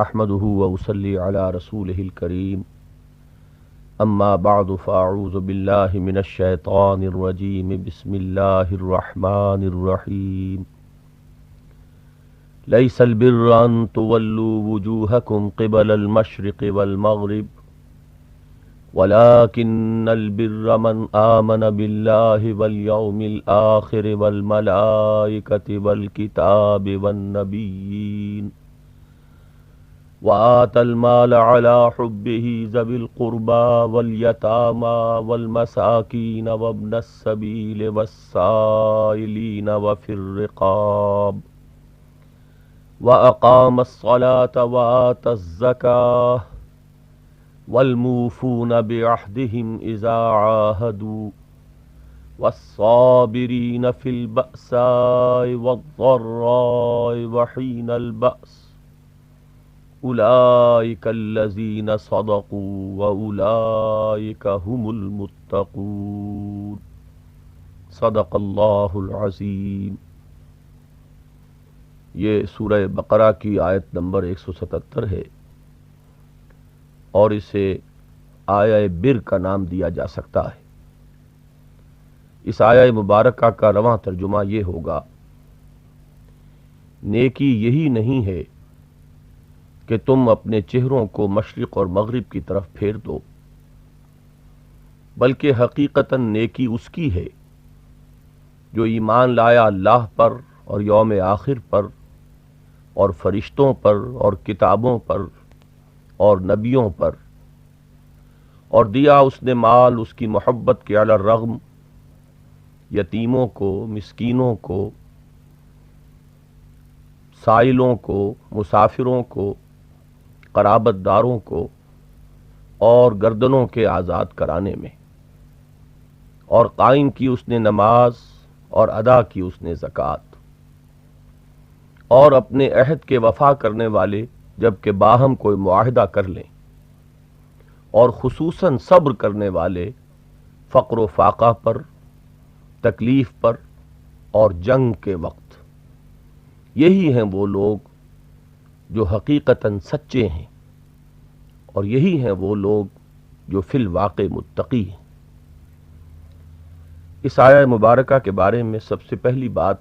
احمدہ وصلی علی رسولہ الکریم اما بعد فاعوذ باللہ من الشیطان الرجیم بسم اللہ الرحمن الرحیم لیس البر ان تولوا وجوہکم قبل المشرق والمغرب ولكن البر من آمن بالله واليوم الآخر والملائكة والكتاب والنبيين وآتى المال على حبه ذوي القربى واليتامى والمساكين وابن السبيل والسائلين وفي الرقاب وأقام الصلاة وآتى الزكاة والموفون بعهدهم إذا عاهدوا والصابرين في البأساء والضراء وحين البأس أولئك الذين صدقوا وأولئك هم المتقون صدق اللہ العظیم۔ یہ سورہ بقرہ کی آیت نمبر 177 ہے اور اسے آیہ بر کا نام دیا جا سکتا ہے۔ اس آیہ مبارکہ کا رواں ترجمہ یہ ہوگا: نیکی یہی نہیں ہے کہ تم اپنے چہروں کو مشرق اور مغرب کی طرف پھیر دو، بلکہ حقیقتاً نیکی اس کی ہے جو ایمان لایا اللہ پر اور یوم آخر پر اور فرشتوں پر اور کتابوں پر اور نبیوں پر، اور دیا اس نے مال اس کی محبت کے علی الرغم یتیموں کو، مسکینوں کو، سائلوں کو، مسافروں کو، قرابت داروں کو، اور گردنوں کے آزاد کرانے میں، اور قائم کی اس نے نماز اور ادا کی اس نے زکوٰۃ، اور اپنے عہد کے وفا کرنے والے جبکہ باہم کوئی معاہدہ کر لیں، اور خصوصاً صبر کرنے والے فقر و فاقہ پر، تکلیف پر اور جنگ کے وقت۔ یہی ہیں وہ لوگ جو حقیقتاً سچے ہیں، اور یہی ہیں وہ لوگ جو فی الواقع متقی ہیں۔ اس آیہ مبارکہ کے بارے میں سب سے پہلی بات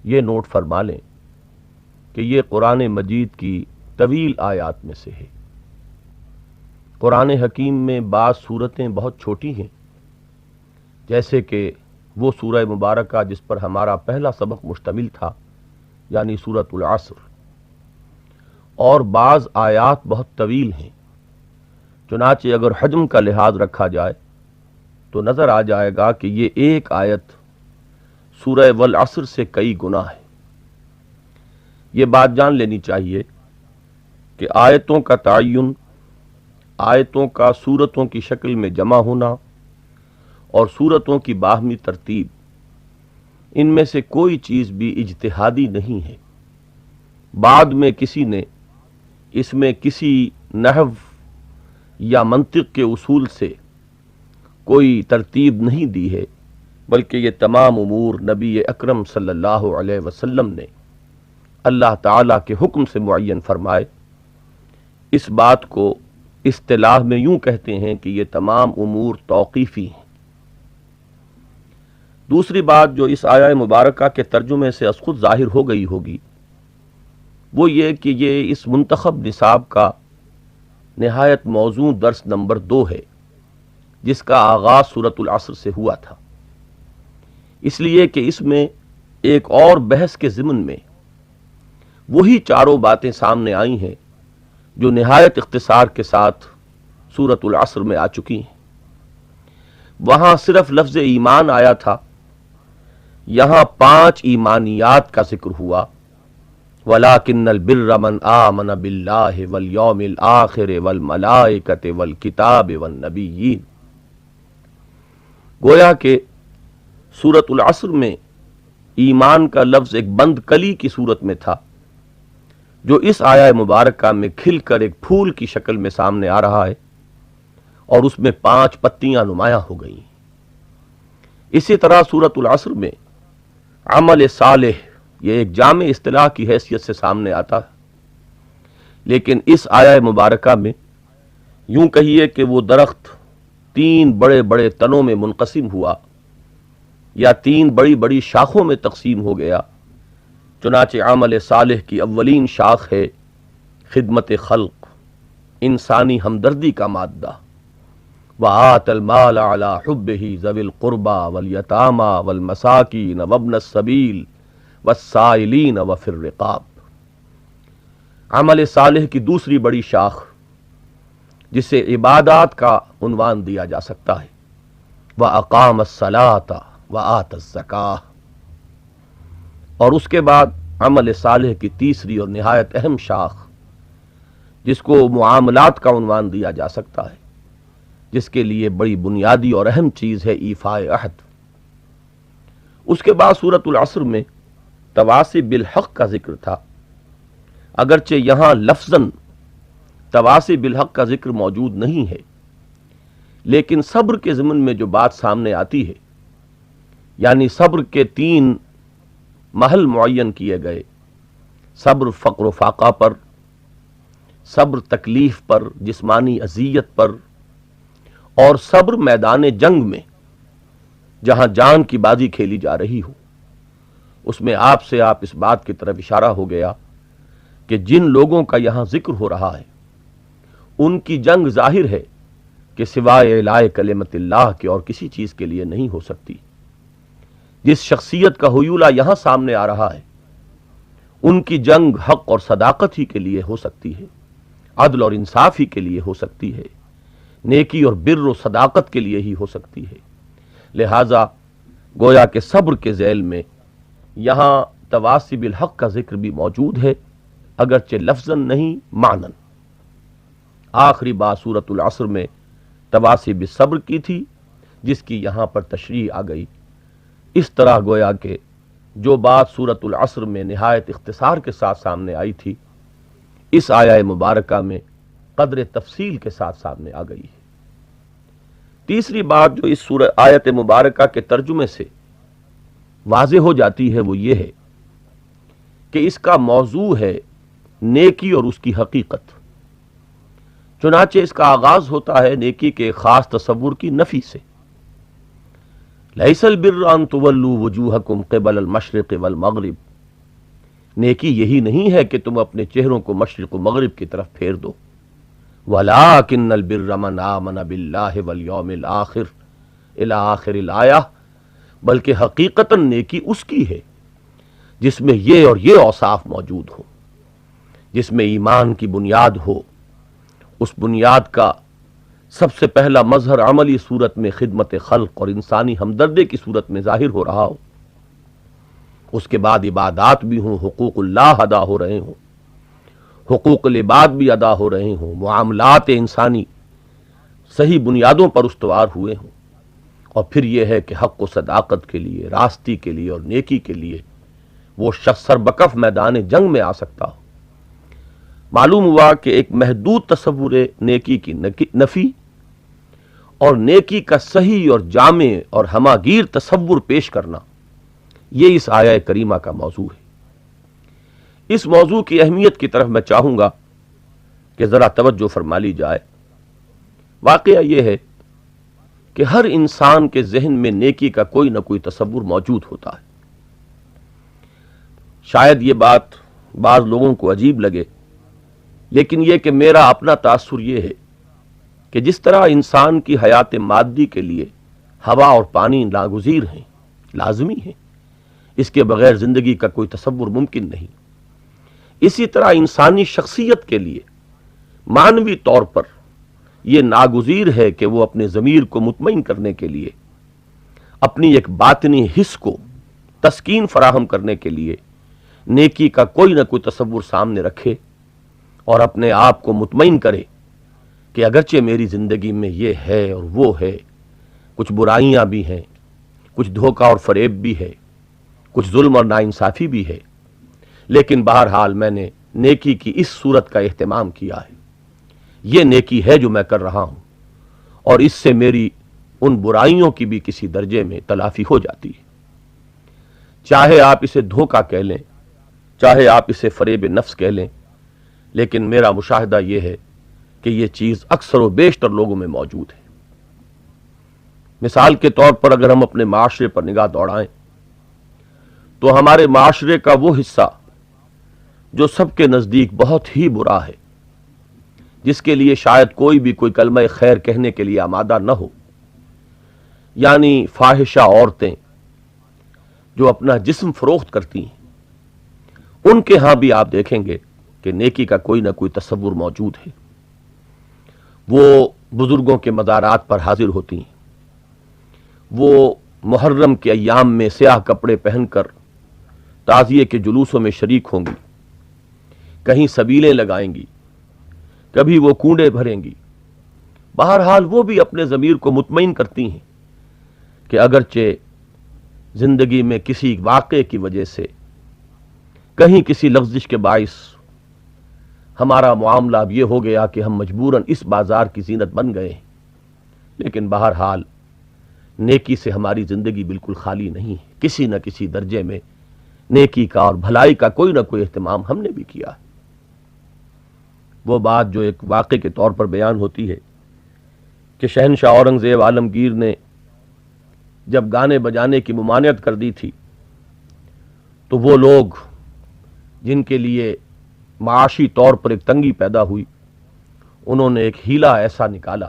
یہ نوٹ فرما لیں کہ یہ قرآن مجید کی طویل آیات میں سے ہے۔ قرآن حکیم میں بعض صورتیں بہت چھوٹی ہیں، جیسے کہ وہ سورہ مبارکہ جس پر ہمارا پہلا سبق مشتمل تھا، یعنی سورۃ العصر، اور بعض آیات بہت طویل ہیں۔ چنانچہ اگر حجم کا لحاظ رکھا جائے تو نظر آ جائے گا کہ یہ ایک آیت سورہ والعصر سے کئی گنا ہے۔ یہ بات جان لینی چاہیے کہ آیتوں کا تعین، آیتوں کا سورتوں کی شکل میں جمع ہونا اور سورتوں کی باہمی ترتیب، ان میں سے کوئی چیز بھی اجتہادی نہیں ہے۔ بعد میں کسی نے اس میں کسی نحو یا منطق کے اصول سے کوئی ترتیب نہیں دی ہے، بلکہ یہ تمام امور نبی اکرم صلی اللہ علیہ وسلم نے اللہ تعالیٰ کے حکم سے معین فرمائے۔ اس بات کو اصطلاح میں یوں کہتے ہیں کہ یہ تمام امور توقیفی ہیں۔ دوسری بات جو اس آیہ مبارکہ کے ترجمے سے از خود ظاہر ہو گئی ہوگی وہ یہ کہ یہ اس منتخب نصاب کا نہایت موزوں درس نمبر 2 ہے، جس کا آغاز سورۃ العصر سے ہوا تھا، اس لیے کہ اس میں ایک اور بحث کے ضمن میں وہی چاروں باتیں سامنے آئی ہیں جو نہایت اختصار کے ساتھ سورۃ العصر میں آ چکی ہیں۔ وہاں صرف لفظ ایمان آیا تھا، یہاں 5 ایمانیات کا ذکر ہوا: وَلَٰكِنَّ الْبِرَّ مَنْ آمَنَ بِاللَّهِ وَالْيَوْمِ الْآخِرِ وَالْمَلَائِكَةِ وَالْكِتَابِ وَالنَّبِيِّينَ۔ گویا کہ سورۃ العصر میں ایمان کا لفظ ایک بند کلی کی صورت میں تھا، جو اس آیہ مبارکہ میں کھل کر ایک پھول کی شکل میں سامنے آ رہا ہے، اور اس میں 5 پتیاں نمایاں ہو گئی۔ اسی طرح سورۃ العصر میں عمل صالح یہ ایک جامع اصطلاح کی حیثیت سے سامنے آتا ہے۔ لیکن اس آیہ مبارکہ میں یوں کہیے کہ وہ درخت 3 بڑے بڑے تنوں میں منقسم ہوا یا 3 بڑی بڑی شاخوں میں تقسیم ہو گیا۔ چنانچہ عمل صالح کی اولین شاخ ہے خدمت خلق، انسانی ہمدردی کا مادہ، وآت المال علی حبہ ذوی القربى والیتامى والمساکین وابن السبیل والسائلین وفی الرقاب۔ عمل صالح کی دوسری بڑی شاخ جسے عبادات کا عنوان دیا جا سکتا ہے، وَأَقَامَ الصَّلَاةَ وَآتَ الزَّكَاةَ، اور اس کے بعد عمل صالح کی تیسری اور نہایت اہم شاخ جس کو معاملات کا عنوان دیا جا سکتا ہے، جس کے لیے بڑی بنیادی اور اہم چیز ہے ایفاء عہد۔ اس کے بعد سورۃ العصر میں تواصی بالحق کا ذکر تھا، اگرچہ یہاں لفظاً تواصی بالحق کا ذکر موجود نہیں ہے، لیکن صبر کے ضمن میں جو بات سامنے آتی ہے، یعنی صبر کے 3 محل معین کیے گئے، صبر فقر و فاقہ پر، صبر تکلیف پر، جسمانی اذیت پر، اور صبر میدان جنگ میں جہاں جان کی بازی کھیلی جا رہی ہو۔ اس میں آپ اس بات کی طرف اشارہ ہو گیا کہ جن لوگوں کا یہاں ذکر ہو رہا ہے ان کی جنگ ظاہر ہے کہ سوائے اعلاء کلمت اللہ کے اور کسی چیز کے لیے نہیں ہو سکتی۔ جس شخصیت کا حیولہ یہاں سامنے آ رہا ہے ان کی جنگ حق اور صداقت ہی کے لیے ہو سکتی ہے، عدل اور انصاف ہی کے لیے ہو سکتی ہے، نیکی اور بر و صداقت کے لیے ہی ہو سکتی ہے۔ لہذا گویا کہ صبر کے ذیل میں یہاں تواصی بالحق کا ذکر بھی موجود ہے، اگرچہ لفظاً نہیں معنن۔ آخری بات سورۃ العصر میں تواصی بالصبر کی تھی، جس کی یہاں پر تشریح آ گئی۔ اس طرح گویا کہ جو بات سورۃ العصر میں نہایت اختصار کے ساتھ سامنے آئی تھی، اس آیہ مبارکہ میں قدر تفصیل کے ساتھ سامنے آ گئی ہے۔ تیسری بات جو اس آیت مبارکہ کے ترجمے سے واضح ہو جاتی ہے وہ یہ ہے کہ اس کا موضوع ہے نیکی اور اس کی حقیقت۔ چنانچہ اس کا آغاز ہوتا ہے نیکی کے خاص تصور کی نفی سے۔ لیس البر ان تولوا وجوہکم قبل المشرق والمغرب، نیکی یہی نہیں ہے کہ تم اپنے چہروں کو مشرق و مغرب کی طرف پھیر دو، ولکن البر من آمن باللہ والیوم الآخر الی آخر الآیہ، بلکہ حقیقتاً نیکی اس کی ہے جس میں یہ اور یہ اوصاف موجود ہو، جس میں ایمان کی بنیاد ہو، اس بنیاد کا سب سے پہلا مظہر عملی صورت میں خدمت خلق اور انسانی ہمدردی کی صورت میں ظاہر ہو رہا ہو، اس کے بعد عبادات بھی ہوں، حقوق اللہ ادا ہو رہے ہوں، حقوق العباد بھی ادا ہو رہے ہوں، معاملات انسانی صحیح بنیادوں پر استوار ہوئے ہوں، اور پھر یہ ہے کہ حق و صداقت کے لیے، راستی کے لیے اور نیکی کے لیے وہ شخص سربکف میدان جنگ میں آ سکتا ہو۔ معلوم ہوا کہ ایک محدود تصور نیکی کی نفی اور نیکی کا صحیح اور جامع اور ہماگیر تصور پیش کرنا، یہ اس آیہ کریمہ کا موضوع ہے۔ اس موضوع کی اہمیت کی طرف میں چاہوں گا کہ ذرا توجہ فرما لی جائے۔ واقعہ یہ ہے کہ ہر انسان کے ذہن میں نیکی کا کوئی نہ کوئی تصور موجود ہوتا ہے۔ شاید یہ بات بعض لوگوں کو عجیب لگے، لیکن یہ کہ میرا اپنا تاثر یہ ہے کہ جس طرح انسان کی حیات مادی کے لیے ہوا اور پانی ناگزیر ہیں، لازمی ہیں، اس کے بغیر زندگی کا کوئی تصور ممکن نہیں، اسی طرح انسانی شخصیت کے لیے معنوی طور پر یہ ناگزیر ہے کہ وہ اپنے ضمیر کو مطمئن کرنے کے لیے، اپنی ایک باطنی حس کو تسکین فراہم کرنے کے لیے نیکی کا کوئی نہ کوئی تصور سامنے رکھے اور اپنے آپ کو مطمئن کرے کہ اگرچہ میری زندگی میں یہ ہے اور وہ ہے، کچھ برائیاں بھی ہیں، کچھ دھوکہ اور فریب بھی ہے، کچھ ظلم اور ناانصافی بھی ہے، لیکن بہرحال میں نے نیکی کی اس صورت کا اہتمام کیا ہے، یہ نیکی ہے جو میں کر رہا ہوں، اور اس سے میری ان برائیوں کی بھی کسی درجے میں تلافی ہو جاتی ہے۔ چاہے آپ اسے دھوکہ کہہ لیں، چاہے آپ اسے فریب نفس کہہ لیں، لیکن میرا مشاہدہ یہ ہے کہ یہ چیز اکثر و بیشتر لوگوں میں موجود ہے۔ مثال کے طور پر اگر ہم اپنے معاشرے پر نگاہ دوڑائیں تو ہمارے معاشرے کا وہ حصہ جو سب کے نزدیک بہت ہی برا ہے، جس کے لیے شاید کوئی بھی کوئی کلمہ خیر کہنے کے لیے آمادہ نہ ہو، یعنی فاحشہ عورتیں جو اپنا جسم فروخت کرتی ہیں، ان کے ہاں بھی آپ دیکھیں گے کہ نیکی کا کوئی نہ کوئی تصور موجود ہے۔ وہ بزرگوں کے مزارات پر حاضر ہوتی ہیں، وہ محرم کے ایام میں سیاہ کپڑے پہن کر تعزیے کے جلوسوں میں شریک ہوں گی، کہیں سبیلیں لگائیں گی، کبھی وہ کونڈے بھریں گی۔ بہرحال وہ بھی اپنے ضمیر کو مطمئن کرتی ہیں کہ اگرچہ زندگی میں کسی واقعے کی وجہ سے کہیں کسی لغزش کے باعث ہمارا معاملہ اب یہ ہو گیا کہ ہم مجبوراً اس بازار کی زینت بن گئے ہیں، لیکن بہرحال نیکی سے ہماری زندگی بالکل خالی نہیں ہے۔ کسی نہ کسی درجے میں نیکی کا اور بھلائی کا کوئی نہ کوئی اہتمام ہم نے بھی کیا ہے۔ وہ بات جو ایک واقعے کے طور پر بیان ہوتی ہے کہ شہنشاہ اورنگزیب عالمگیر نے جب گانے بجانے کی ممانعت کر دی تھی تو وہ لوگ جن کے لیے معاشی طور پر ایک تنگی پیدا ہوئی، انہوں نے ایک ہیلا ایسا نکالا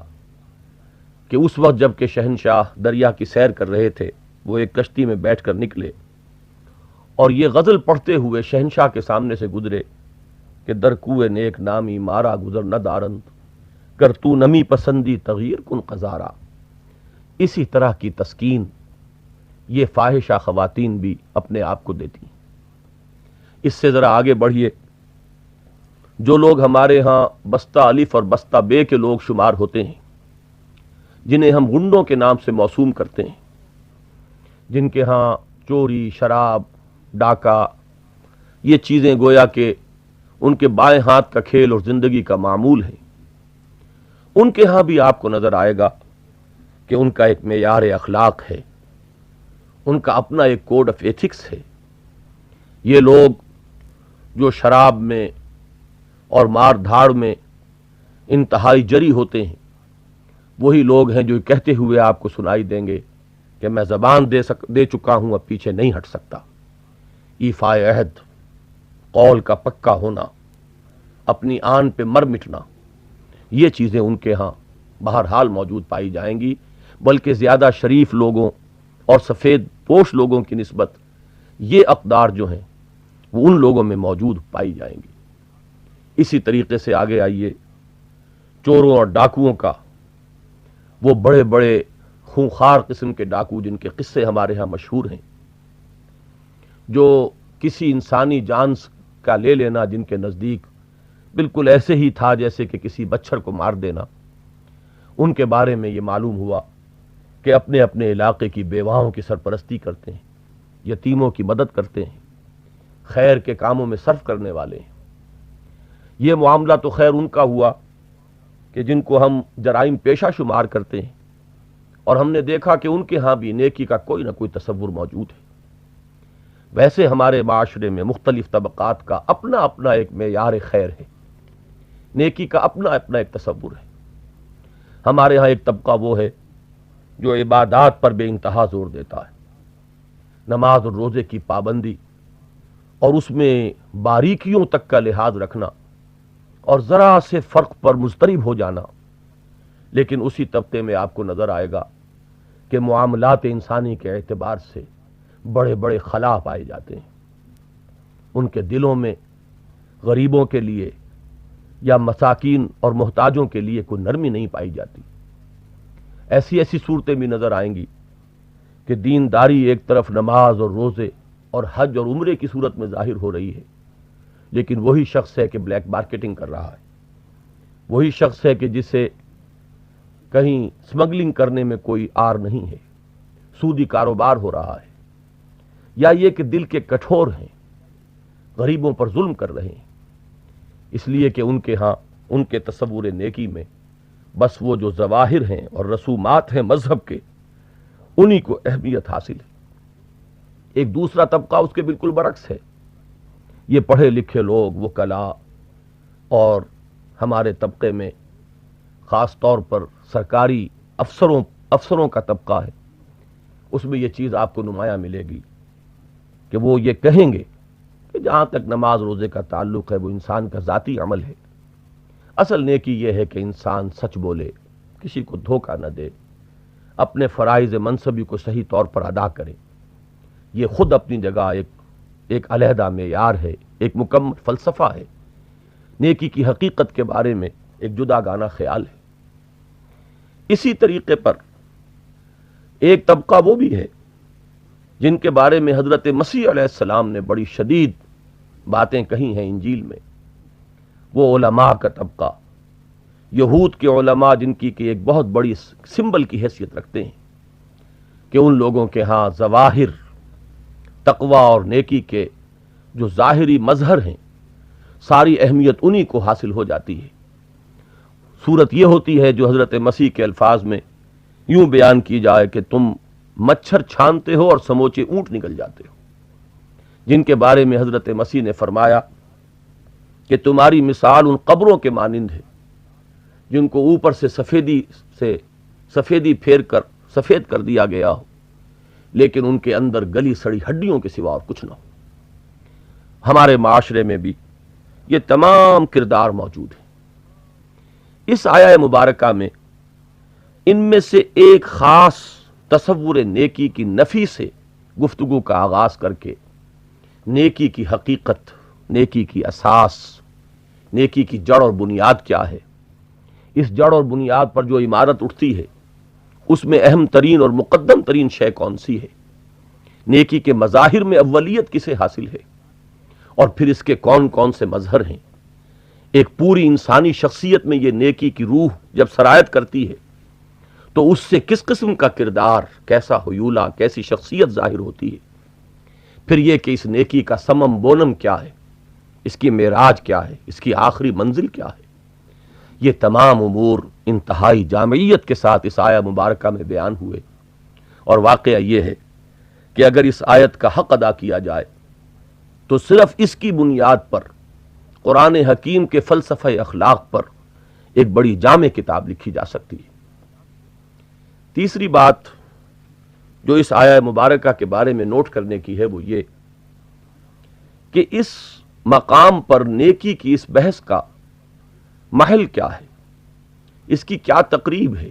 کہ اس وقت جب کہ شہنشاہ دریا کی سیر کر رہے تھے، وہ ایک کشتی میں بیٹھ کر نکلے اور یہ غزل پڑھتے ہوئے شہنشاہ کے سامنے سے گزرے کہ در کوئے نیک نامی مارا گزر نہ دارند، کر تو نمی پسندی تغیر کن قزارا۔ اسی طرح کی تسکین یہ فاحشہ خواتین بھی اپنے آپ کو دیتی ہیں۔ اس سے ذرا آگے بڑھیے، جو لوگ ہمارے ہاں بستہ الف اور بستہ بے کے لوگ شمار ہوتے ہیں، جنہیں ہم غنڈوں کے نام سے موسوم کرتے ہیں، جن کے ہاں چوری، شراب، ڈاکہ، یہ چیزیں گویا کہ ان کے بائیں ہاتھ کا کھیل اور زندگی کا معمول ہے، ان کے ہاں بھی آپ کو نظر آئے گا کہ ان کا ایک معیار اخلاق ہے، ان کا اپنا ایک کوڈ آف ایتھکس ہے۔ یہ لوگ جو شراب میں اور مار دھاڑ میں انتہائی جری ہوتے ہیں، وہی لوگ ہیں جو کہتے ہوئے آپ کو سنائی دیں گے کہ میں زبان دے چکا ہوں، اب پیچھے نہیں ہٹ سکتا۔ ایفائے عہد، قول کا پکا ہونا، اپنی آن پہ مر مٹنا، یہ چیزیں ان کے ہاں بہرحال موجود پائی جائیں گی، بلکہ زیادہ شریف لوگوں اور سفید پوش لوگوں کی نسبت یہ اقدار جو ہیں وہ ان لوگوں میں موجود پائی جائیں گی۔ اسی طریقے سے آگے آئیے، چوروں اور ڈاکوؤں کا، وہ بڑے بڑے خونخوار قسم کے ڈاکو جن کے قصے ہمارے ہاں مشہور ہیں، جو کسی انسانی جان کا لے لینا جن کے نزدیک بالکل ایسے ہی تھا جیسے کہ کسی بچھڑ کو مار دینا، ان کے بارے میں یہ معلوم ہوا کہ اپنے اپنے علاقے کی بیواؤں کی سرپرستی کرتے ہیں، یتیموں کی مدد کرتے ہیں، خیر کے کاموں میں صرف کرنے والے ہیں۔ یہ معاملہ تو خیر ان کا ہوا کہ جن کو ہم جرائم پیشہ شمار کرتے ہیں، اور ہم نے دیکھا کہ ان کے ہاں بھی نیکی کا کوئی نہ کوئی تصور موجود ہے۔ ویسے ہمارے معاشرے میں مختلف طبقات کا اپنا اپنا ایک معیار خیر ہے، نیکی کا اپنا اپنا ایک تصور ہے۔ ہمارے ہاں ایک طبقہ وہ ہے جو عبادات پر بے انتہا زور دیتا ہے، نماز اور روزے کی پابندی اور اس میں باریکیوں تک کا لحاظ رکھنا اور ذرا سے فرق پر مضطرب ہو جانا، لیکن اسی طبقے میں آپ کو نظر آئے گا کہ معاملات انسانی کے اعتبار سے بڑے بڑے خلا پائے جاتے ہیں۔ ان کے دلوں میں غریبوں کے لیے یا مساکین اور محتاجوں کے لیے کوئی نرمی نہیں پائی جاتی۔ ایسی ایسی صورتیں بھی نظر آئیں گی کہ دینداری ایک طرف نماز اور روزے اور حج اور عمرے کی صورت میں ظاہر ہو رہی ہے، لیکن وہی شخص ہے کہ بلیک مارکیٹنگ کر رہا ہے، وہی شخص ہے کہ جسے کہیں سمگلنگ کرنے میں کوئی آر نہیں ہے، سودی کاروبار ہو رہا ہے، یا یہ کہ دل کے کٹھور ہیں، غریبوں پر ظلم کر رہے ہیں، اس لیے کہ ان کے ہاں ان کے تصور نیکی میں بس وہ جو ظواہر ہیں اور رسومات ہیں مذہب کے، انہی کو اہمیت حاصل ہے۔ ایک دوسرا طبقہ اس کے بالکل برعکس ہے، یہ پڑھے لکھے لوگ، وکلاء، اور ہمارے طبقے میں خاص طور پر سرکاری افسروں کا طبقہ ہے، اس میں یہ چیز آپ کو نمایاں ملے گی کہ وہ یہ کہیں گے کہ جہاں تک نماز روزے کا تعلق ہے وہ انسان کا ذاتی عمل ہے، اصل نیکی یہ ہے کہ انسان سچ بولے، کسی کو دھوکہ نہ دے، اپنے فرائض منصبی کو صحیح طور پر ادا کرے۔ یہ خود اپنی جگہ ایک علیحدہ معیار ہے، ایک مکمل فلسفہ ہے، نیکی کی حقیقت کے بارے میں ایک جدا گانا خیال ہے۔ اسی طریقے پر ایک طبقہ وہ بھی ہے جن کے بارے میں حضرت مسیح علیہ السلام نے بڑی شدید باتیں کہی ہیں انجیل میں، وہ علماء کا طبقہ، یہود کے علماء، جن کی کہ ایک بہت بڑی سمبل کی حیثیت رکھتے ہیں کہ ان لوگوں کے ہاں ظواہر تقوی اور نیکی کے جو ظاہری مظہر ہیں، ساری اہمیت انہی کو حاصل ہو جاتی ہے۔ صورت یہ ہوتی ہے جو حضرت مسیح کے الفاظ میں یوں بیان کی جائے کہ تم مچھر چھانتے ہو اور سموچے اونٹ نکل جاتے ہو، جن کے بارے میں حضرت مسیح نے فرمایا کہ تمہاری مثال ان قبروں کے مانند ہے جن کو اوپر سے سفیدی پھیر کر سفید کر دیا گیا ہو، لیکن ان کے اندر گلی سڑی ہڈیوں کے سوا اور کچھ نہ ہو۔ ہمارے معاشرے میں بھی یہ تمام کردار موجود ہیں۔ اس آیہ مبارکہ میں ان میں سے ایک خاص تصور نیکی کی نفی سے گفتگو کا آغاز کر کے نیکی کی حقیقت، نیکی کی اساس، نیکی کی جڑ اور بنیاد کیا ہے، اس جڑ اور بنیاد پر جو عمارت اٹھتی ہے اس میں اہم ترین اور مقدم ترین شے کون سی ہے، نیکی کے مظاہر میں اولیت کسے حاصل ہے، اور پھر اس کے کون کون سے مظہر ہیں۔ ایک پوری انسانی شخصیت میں یہ نیکی کی روح جب سرایت کرتی ہے تو اس سے کس قسم کا کردار، کیسا حیولہ، کیسی شخصیت ظاہر ہوتی ہے۔ پھر یہ کہ اس نیکی کا سمم بونم کیا ہے، اس کی معراج کیا ہے، اس کی آخری منزل کیا ہے، یہ تمام امور انتہائی جامعیت کے ساتھ اس آیہ مبارکہ میں بیان ہوئے۔ اور واقعہ یہ ہے کہ اگر اس آیت کا حق ادا کیا جائے تو صرف اس کی بنیاد پر قرآن حکیم کے فلسفہ اخلاق پر ایک بڑی جامع کتاب لکھی جا سکتی ہے۔ تیسری بات جو اس آیہ مبارکہ کے بارے میں نوٹ کرنے کی ہے وہ یہ کہ اس مقام پر نیکی کی اس بحث کا محل کیا ہے، اس کی کیا تقریب ہے،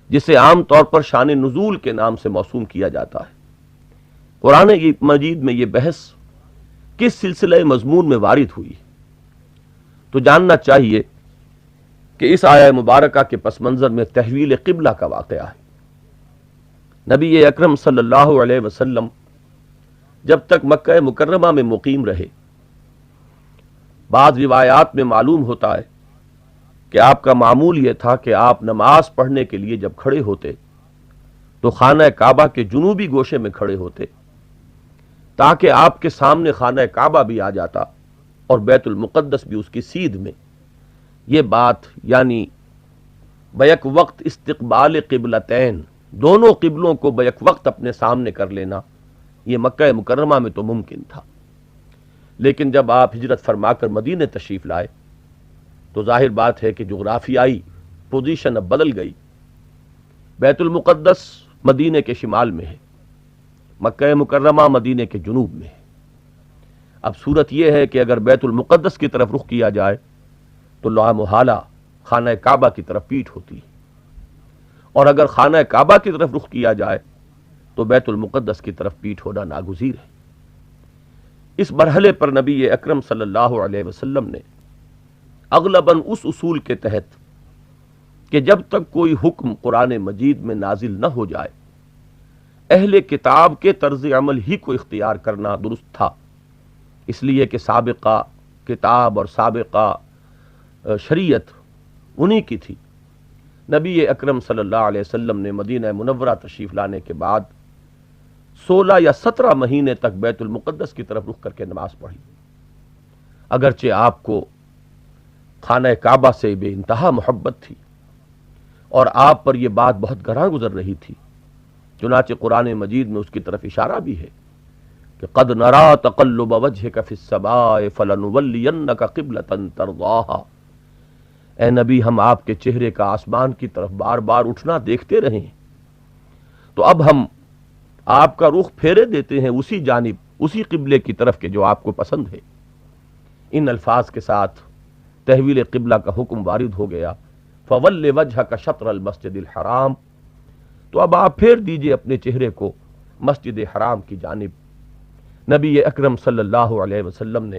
جسے عام طور پر شان نزول کے نام سے موسوم کیا جاتا ہے۔ قرآن مجید میں یہ بحث کس سلسلہ مضمون میں وارد ہوئی، تو جاننا چاہیے کہ اس آیہ مبارکہ کے پس منظر میں تحویل قبلہ کا واقعہ ہے۔ نبی اکرم صلی اللہ علیہ وسلم جب تک مکہ مکرمہ میں مقیم رہے، بعض روایات میں معلوم ہوتا ہے کہ آپ کا معمول یہ تھا کہ آپ نماز پڑھنے کے لیے جب کھڑے ہوتے تو خانہ کعبہ کے جنوبی گوشے میں کھڑے ہوتے تاکہ آپ کے سامنے خانہ کعبہ بھی آ جاتا اور بیت المقدس بھی اس کی سیدھ میں۔ یہ بات یعنی بیک وقت استقبال قبلتین، دونوں قبلوں کو بیک وقت اپنے سامنے کر لینا، یہ مکہ مکرمہ میں تو ممکن تھا، لیکن جب آپ ہجرت فرما کر مدینہ تشریف لائے تو ظاہر بات ہے کہ جغرافیائی پوزیشن اب بدل گئی۔ بیت المقدس مدینہ کے شمال میں ہے، مکہ مکرمہ مدینہ کے جنوب میں ہے۔ اب صورت یہ ہے کہ اگر بیت المقدس کی طرف رخ کیا جائے تو لا محالہ خانہ کعبہ کی طرف پیٹھ ہوتی ہے، اور اگر خانہ کعبہ کی طرف رخ کیا جائے تو بیت المقدس کی طرف پیٹھ ہونا ناگزیر ہے۔ اس مرحلے پر نبی اکرم صلی اللہ علیہ وسلم نے اغلباً اس اصول کے تحت کہ جب تک کوئی حکم قرآن مجید میں نازل نہ ہو جائے اہل کتاب کے طرز عمل ہی کو اختیار کرنا درست تھا، اس لیے کہ سابقہ کتاب اور سابقہ شریعت انہی کی تھی۔ نبی اکرم صلی اللہ علیہ وسلم نے مدینہ منورہ تشریف لانے کے بعد 16 یا 17 مہینے تک بیت المقدس کی طرف رخ کر کے نماز پڑھی، اگرچہ آپ کو خانہ کعبہ سے بے انتہا محبت تھی اور آپ پر یہ بات بہت گراں گزر رہی تھی، چنانچہ قرآن مجید میں اس کی طرف اشارہ بھی ہے کہ قد نرا تقلب وجهك في السماء فلنولينك قبلة ترضاها، اے نبی ہم آپ کے چہرے کا آسمان کی طرف بار بار اٹھنا دیکھتے رہے ہیں، تو اب ہم آپ کا رخ پھیرے دیتے ہیں اسی جانب، اسی قبلے کی طرف کے جو آپ کو پسند ہے۔ ان الفاظ کے ساتھ تحویل قبلہ کا حکم وارد ہو گیا، فول وجهك شطر المسجد الحرام، تو اب آپ پھیر دیجئے اپنے چہرے کو مسجد حرام کی جانب۔ نبی اکرم صلی اللہ علیہ وسلم نے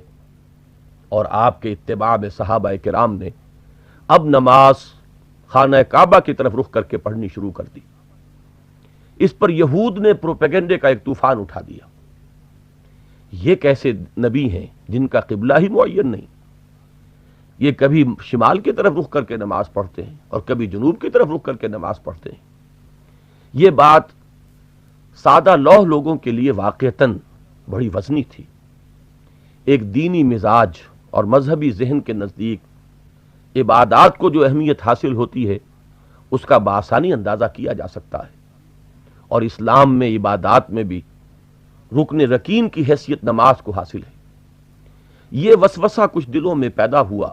اور آپ کے اتباع میں صحابہ کرام نے اب نماز خانہ کعبہ کی طرف رخ کر کے پڑھنی شروع کر دی۔ اس پر یہود نے پروپیگنڈے کا ایک طوفان اٹھا دیا، یہ کیسے نبی ہیں جن کا قبلہ ہی معین نہیں، یہ کبھی شمال کی طرف رخ کر کے نماز پڑھتے ہیں اور کبھی جنوب کی طرف رخ کر کے نماز پڑھتے ہیں۔ یہ بات سادہ لوح لوگوں کے لیے واقعتاً بڑی وزنی تھی۔ ایک دینی مزاج اور مذہبی ذہن کے نزدیک عبادات کو جو اہمیت حاصل ہوتی ہے اس کا بآسانی اندازہ کیا جا سکتا ہے، اور اسلام میں عبادات میں بھی رکن رکین کی حیثیت نماز کو حاصل ہے۔ یہ وسوسہ کچھ دلوں میں پیدا ہوا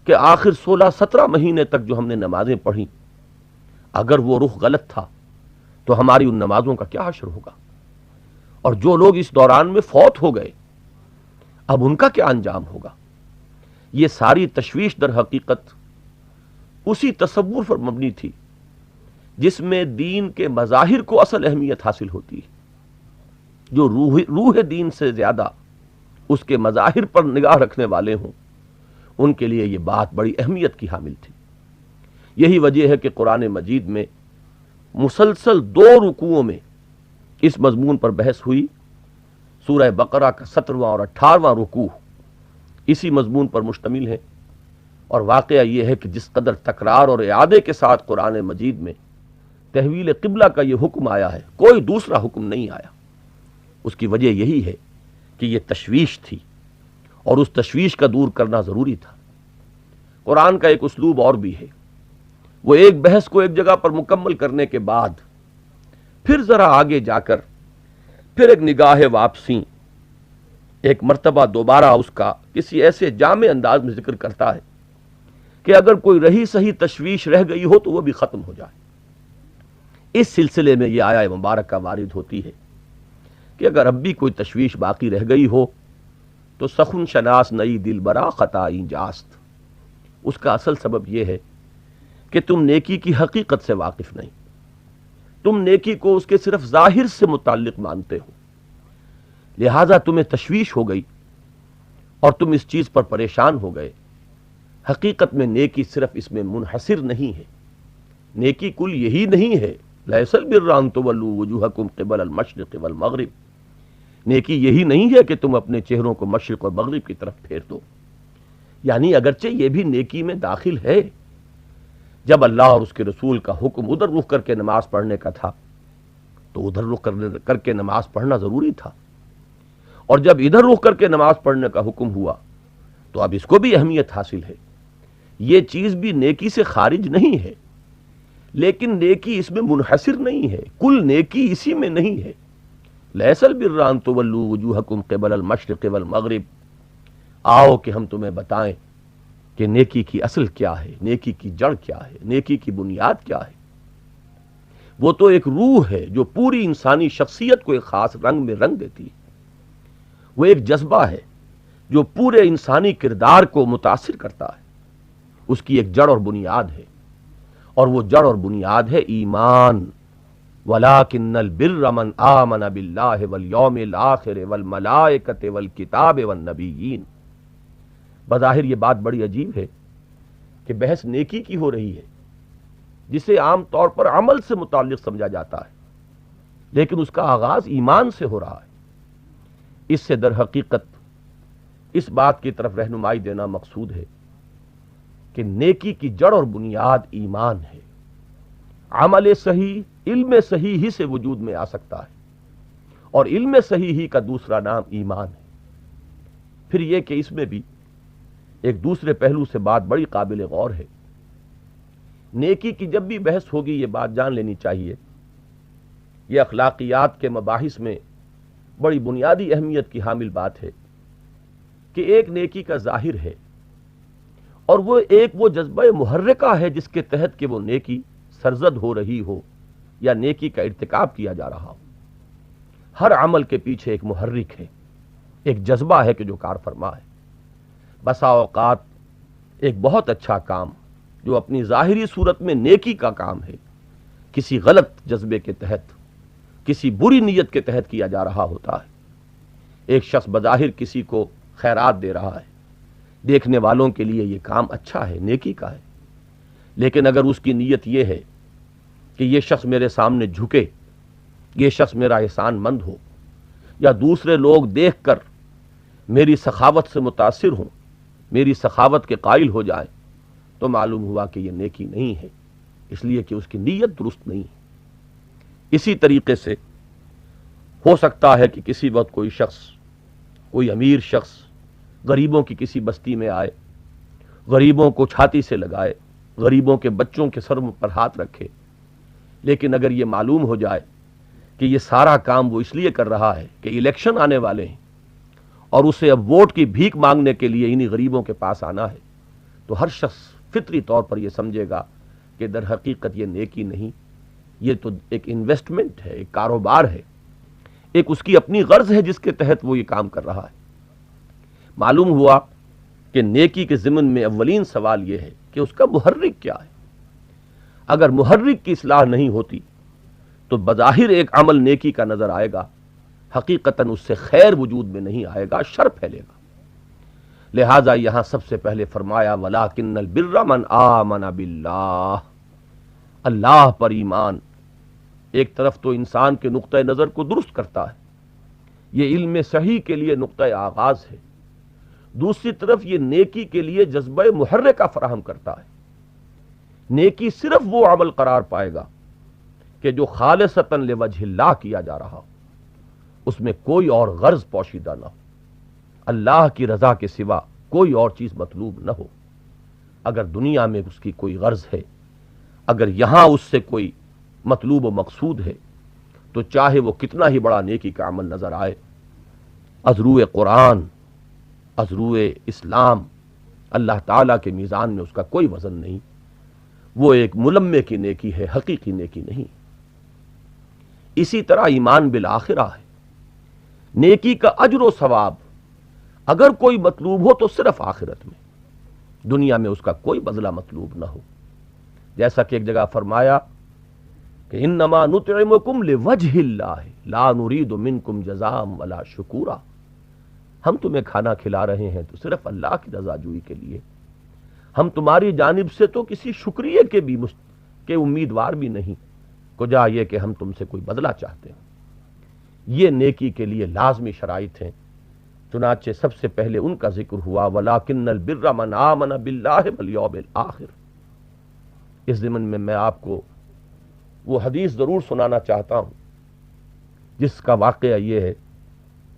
کہ آخر 16-17 مہینے تک جو ہم نے نمازیں پڑھی، اگر وہ رخ غلط تھا تو ہماری ان نمازوں کا کیا حشر ہوگا، اور جو لوگ اس دوران میں فوت ہو گئے اب ان کا کیا انجام ہوگا۔ یہ ساری تشویش در حقیقت اسی تصور پر مبنی تھی جس میں دین کے مظاہر کو اصل اہمیت حاصل ہوتی ہے۔ جو روح دین سے زیادہ اس کے مظاہر پر نگاہ رکھنے والے ہوں ان کے لیے یہ بات بڑی اہمیت کی حامل تھی۔ یہی وجہ ہے کہ قرآن مجید میں مسلسل 2 رکوعوں میں اس مضمون پر بحث ہوئی۔ سورہ بقرہ کا 17واں اور 18واں رکوع اسی مضمون پر مشتمل ہے، اور واقعہ یہ ہے کہ جس قدر تکرار اور اعادے کے ساتھ قرآن مجید میں تحویل قبلہ کا یہ حکم آیا ہے، کوئی دوسرا حکم نہیں آیا۔ اس کی وجہ یہی ہے کہ یہ تشویش تھی، اور اس تشویش کا دور کرنا ضروری تھا۔ قرآن کا ایک اسلوب اور بھی ہے، وہ ایک بحث کو ایک جگہ پر مکمل کرنے کے بعد پھر ذرا آگے جا کر پھر ایک نگاہ واپسی، ایک مرتبہ دوبارہ اس کا کسی ایسے جامع انداز میں ذکر کرتا ہے کہ اگر کوئی رہی صحیح تشویش رہ گئی ہو تو وہ بھی ختم ہو جائے۔ اس سلسلے میں یہ آیہ مبارکہ وارد ہوتی ہے کہ اگر اب بھی کوئی تشویش باقی رہ گئی ہو تو سخن شناس نئی دل برا خطائی جاست، اس کا اصل سبب یہ ہے کہ تم نیکی کی حقیقت سے واقف نہیں، تم نیکی کو اس کے صرف ظاہر سے متعلق مانتے ہو، لہذا تمہیں تشویش ہو گئی اور تم اس چیز پر پریشان ہو گئے۔ حقیقت میں نیکی صرف اس میں منحصر نہیں ہے، نیکی کل یہی نہیں ہے، لیس البر ان تولوا وجوہکم قبل المشرق والمغرب، نیکی یہی نہیں ہے کہ تم اپنے چہروں کو مشرق اور مغرب کی طرف پھیر دو، یعنی اگرچہ یہ بھی نیکی میں داخل ہے۔ جب اللہ اور اس کے رسول کا حکم ادھر رخ کر کے نماز پڑھنے کا تھا تو ادھر رخ کر کے نماز پڑھنا ضروری تھا، اور جب ادھر رخ کر کے نماز پڑھنے کا حکم ہوا تو اب اس کو بھی اہمیت حاصل ہے۔ یہ چیز بھی نیکی سے خارج نہیں ہے، لیکن نیکی اس میں منحصر نہیں ہے، کل نیکی اسی میں نہیں ہے۔ لیس البر ان تولوا وجوہکم قبل المشرق والمغرب، آؤ کہ ہم تمہیں بتائیں کہ نیکی کی اصل کیا ہے، نیکی کی جڑ کیا ہے، نیکی کی بنیاد کیا ہے۔ وہ تو ایک روح ہے جو پوری انسانی شخصیت کو ایک خاص رنگ میں رنگ دیتی ہے، وہ ایک جذبہ ہے جو پورے انسانی کردار کو متاثر کرتا ہے، اس کی ایک جڑ اور بنیاد ہے، اور وہ جڑ اور بنیاد ہے ایمان۔ وَلَٰكِنَّ الْبِرَّ مَنْ آمَنَ بِاللَّهِ وَالْيَوْمِ الْآخِرِ وَالْمَلَائِكَةِ وَالْكِتَابِ وَالنَّبِيِّينَ۔ بظاہر یہ بات بڑی عجیب ہے کہ بحث نیکی کی ہو رہی ہے جسے عام طور پر عمل سے متعلق سمجھا جاتا ہے، لیکن اس کا آغاز ایمان سے ہو رہا ہے۔ اس سے در حقیقت اس بات کی طرف رہنمائی دینا مقصود ہے کہ نیکی کی جڑ اور بنیاد ایمان ہے۔ عمل صحیح علم صحیح ہی سے وجود میں آ سکتا ہے، اور علم صحیح ہی کا دوسرا نام ایمان ہے۔ پھر یہ کہ اس میں بھی ایک دوسرے پہلو سے بات بڑی قابل غور ہے۔ نیکی کی جب بھی بحث ہوگی یہ بات جان لینی چاہیے، یہ اخلاقیات کے مباحث میں بڑی بنیادی اہمیت کی حامل بات ہے کہ ایک نیکی کا ظاہر ہے اور وہ جذبہ محرکہ ہے جس کے تحت کہ وہ نیکی سرزد ہو رہی ہو یا نیکی کا ارتکاب کیا جا رہا ہو۔ ہر عمل کے پیچھے ایک محرک ہے، ایک جذبہ ہے کہ جو کار فرما ہے۔ بسا اوقات ایک بہت اچھا کام جو اپنی ظاہری صورت میں نیکی کا کام ہے، کسی غلط جذبے کے تحت، کسی بری نیت کے تحت کیا جا رہا ہوتا ہے۔ ایک شخص بظاہر کسی کو خیرات دے رہا ہے، دیکھنے والوں کے لیے یہ کام اچھا ہے، نیکی کا ہے، لیکن اگر اس کی نیت یہ ہے کہ یہ شخص میرے سامنے جھکے، یہ شخص میرا احسان مند ہو، یا دوسرے لوگ دیکھ کر میری سخاوت سے متاثر ہوں، میری سخاوت کے قائل ہو جائیں، تو معلوم ہوا کہ یہ نیکی نہیں ہے، اس لیے کہ اس کی نیت درست نہیں ہے۔ اسی طریقے سے ہو سکتا ہے کہ کسی وقت کوئی شخص، کوئی امیر شخص غریبوں کی کسی بستی میں آئے، غریبوں کو چھاتی سے لگائے، غریبوں کے بچوں کے سر پر ہاتھ رکھے، لیکن اگر یہ معلوم ہو جائے کہ یہ سارا کام وہ اس لیے کر رہا ہے کہ الیکشن آنے والے ہیں اور اسے اب ووٹ کی بھیک مانگنے کے لیے انہی غریبوں کے پاس آنا ہے، تو ہر شخص فطری طور پر یہ سمجھے گا کہ در حقیقت یہ نیکی نہیں، یہ تو ایک انویسٹمنٹ ہے، ایک کاروبار ہے، ایک اس کی اپنی غرض ہے جس کے تحت وہ یہ کام کر رہا ہے۔ معلوم ہوا کہ نیکی کے ضمن میں اولین سوال یہ ہے کہ اس کا محرک کیا ہے۔ اگر محرک کی اصلاح نہیں ہوتی تو بظاہر ایک عمل نیکی کا نظر آئے گا، حقیقتاً اس سے خیر وجود میں نہیں آئے گا، شر پھیلے گا۔ لہٰذا یہاں سب سے پہلے فرمایا وَلَٰكِنَّ الْبِرَّ مَنْ آمَنَ بِاللَّهِ، اللہ پر ایمان ایک طرف تو انسان کے نقطہ نظر کو درست کرتا ہے، یہ علم صحیح کے لیے نقطہ آغاز ہے، دوسری طرف یہ نیکی کے لیے جذبہ محرکہ فراہم کرتا ہے۔ نیکی صرف وہ عمل قرار پائے گا کہ جو خالصتاً لوجہ اللہ کیا جا رہا ہو، اس میں کوئی اور غرض پوشیدہ نہ ہو، اللہ کی رضا کے سوا کوئی اور چیز مطلوب نہ ہو۔ اگر دنیا میں اس کی کوئی غرض ہے، اگر یہاں اس سے کوئی مطلوب و مقصود ہے، تو چاہے وہ کتنا ہی بڑا نیکی کا عمل نظر آئے، از روئے قرآن، از روئے اسلام، اللہ تعالیٰ کے میزان میں اس کا کوئی وزن نہیں، وہ ایک ملمے کی نیکی ہے، حقیقی نیکی نہیں۔ اسی طرح ایمان بالآخرہ ہے، نیکی کا اجر و ثواب اگر کوئی مطلوب ہو تو صرف آخرت میں، دنیا میں اس کا کوئی بدلہ مطلوب نہ ہو۔ جیسا کہ ایک جگہ فرمایا کہ انما نطعمکم لوجہ اللہ لا نرید منکم جزاء ولا شکورا، ہم تمہیں کھانا کھلا رہے ہیں تو صرف اللہ کی رضا جوئی کے لیے، ہم تمہاری جانب سے تو کسی شکریہ کے امیدوار بھی نہیں، کجا یہ کہ ہم تم سے کوئی بدلہ چاہتے ہیں۔ یہ نیکی کے لیے لازمی شرائط ہیں، چنانچہ سب سے پہلے ان کا ذکر ہوا وَلَٰكِنَّ الْبِرَّ مَنْ آمَنَ بِاللَّهِ وَالْيَوْمِ الْآخِرِ۔ اس ضمن میں میں آپ کو وہ حدیث ضرور سنانا چاہتا ہوں جس کا واقعہ یہ ہے